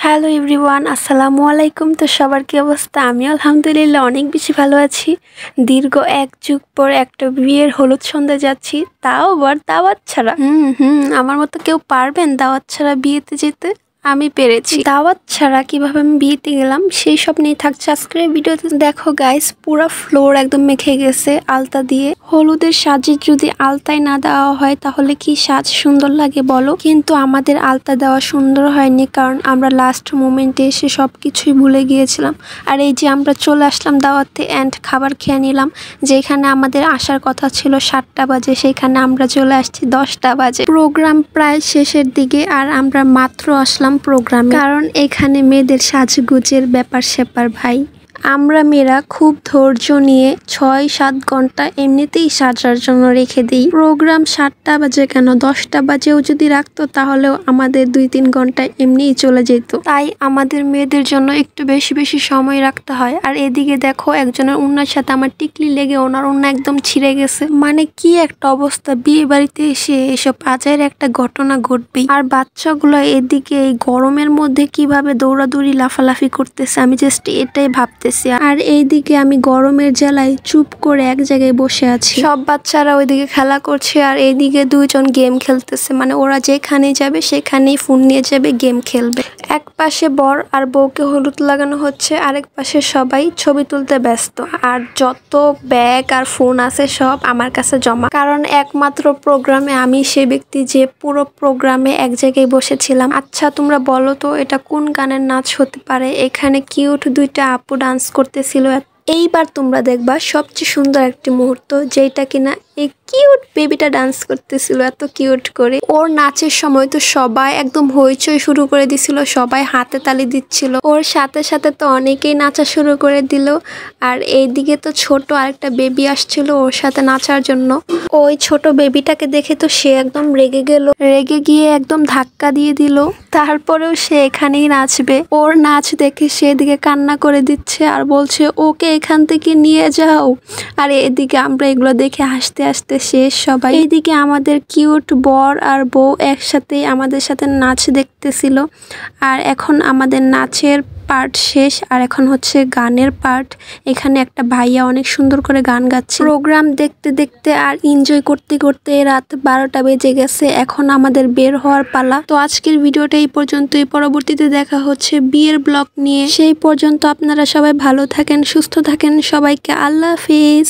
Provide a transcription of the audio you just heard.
Hello everyone, আসসালামু আলাইকুম। তো সবার কি অবস্থা? আমি আলহামদুলিল্লাহ অনেক বেশি ভালো আছি। দীর্ঘ এক যুগ পর একটা বিয়ের হলুদ সন্ধ্যা যাচ্ছি, তাও আবার দাওয়াত ছাড়া। আমার মতো কেউ পারবেন দাওয়াত ছাড়া বিয়েতে যেতে? আমি পেরেছি। দাওয়াত ছাড়া কিভাবে আমি বিয়েতে গেলাম সেই সব নিয়ে থাকছে আজকের ভিডিওতে। দেখো গাইস, পুরো ফ্লোর একদম মেখে গেছে আলতা দিয়ে। হলুদের সাজে যদি আলতায় না দেওয়া হয় তাহলে কি সাজ সুন্দর লাগে বলো? কিন্তু আমাদের আলতা দেওয়া সুন্দর হয়নি, কারণ আমরা লাস্ট মোমেন্টে এসে সবকিছুই ভুলে গিয়েছিলাম। আর এই যে আমরা চলে আসলাম দাওয়াতে অ্যান্ড খাবার খেয়ে নিলাম। যেখানে আমাদের আসার কথা ছিল 7টা বাজে, সেখানে আমরা চলে আসছি 10টা বাজে। প্রোগ্রাম প্রায় শেষের দিকে আর আমরা মাত্র আসলাম প্রোগ্রামে, কারণ এখানে মেয়েদের সাজগুজের ব্যাপার স্যাপার ভাই। আমরা মেয়েরা খুব ধৈর্য নিয়ে 6-7 ঘন্টা এমনিতেই সাজার জন্য রেখে দিই। প্রোগ্রাম 7টা বাজে কেন, 10টা বাজেও যদি রাখতো তাহলেও আমাদের 2-3 ঘন্টা এমনিই চলে যেত। তাই আমাদের মেয়েদের জন্য একটু বেশি বেশি সময় রাখতে হয়। আর এদিকে দেখো, একজনের ওড়নার সাথে আমার টিকলি লেগে ওনার ওড়না একদম ছিঁড়ে গেছে। মানে কি একটা অবস্থা, বিয়ে বাড়িতে এসে এসব আজের একটা ঘটনা ঘটবেই। আর বাচ্চাগুলো এদিকে এই গরমের মধ্যে কিভাবে দৌড়াদৌড়ি লাফালাফি করতেছে, আমি জাস্ট এটাই ভাবতেছি। আর এইদিকে আমি গরমের জ্বালায় চুপ করে এক জায়গায় বসে আছি। সব বাচ্চারা ওইদিকে খেলা করছে আর এইদিকে দুইজন গেম খেলতেছে। মানে ওরা যেখানে যাবে সেখানেই ফোন নিয়ে যাবে, গেম খেলবে। এক পাশে বর আর বউকে হলুদ লাগানো হচ্ছে, আরেক পাশে সবাই ছবি তুলতে ব্যস্ত। আর যত ব্যাগ আর ফোন আছে সব আমার কাছে জমা, কারণ একমাত্র প্রোগ্রামে আমি সে ব্যক্তি যে পুরো প্রোগ্রামে এক জায়গায় বসেছিলাম। আচ্ছা তোমরা বলো তো এটা কোন গানের নাচ হতে পারে? এখানে কিউট দুইটা আপু ডান্স করতেছিল। এইবার তোমরা দেখবা সবচেয়ে সুন্দর একটি মুহূর্ত, যেটা কিনা এই কিউট বেবিটা ডান্স করতেছিল এত কিউট করে। ওর নাচের সময় তো সবাই একদম হইচই শুরু করে দিছিল, সবাই হাতে তালি দিচ্ছিল। ওর সাথে সাথে তো অনেকেই নাচা শুরু করে দিল। আর এইদিকে তো ছোট আরেকটা বেবি আসছিল ওর সাথে নাচার জন্য। ওই ছোট বেবিটাকে দেখে তো সে একদম রেগে গেল, রেগে গিয়ে একদম ধাক্কা দিয়ে দিল। তারপরেও সে এখানেই নাচবে। ওর নাচ দেখে সে এদিকে কান্না করে দিচ্ছে আর বলছে ওকে এখান থেকে নিয়ে যাও। আর এদিকে আমরা এগুলো দেখে হাসতে হাসতে শেষ সবাই। এইদিকে আমাদের কিউট বর আর বউ একসাথে আমাদের সাথে নাচ দেখতেছিল। আর এখন আমাদের নাচের পার্ট শেষ, আর এখন হচ্ছে গানের পার্ট। এখানে একটা ভাইয়া অনেক সুন্দর করে গান গাচ্ছে। প্রোগ্রাম দেখতে দেখতে আর এনজয় করতে করতে রাত 12টা বেজে গেছে। এখন আমাদের বের হওয়ার পালা। তো আজকের ভিডিওটা এই পর্যন্তই, পরবর্তীতে দেখা হচ্ছে বিয়ের ব্লগ নিয়ে। সেই পর্যন্ত আপনারা সবাই ভালো থাকেন, সুস্থ থাকেন। সবাইকে আল্লাহ হাফেজ।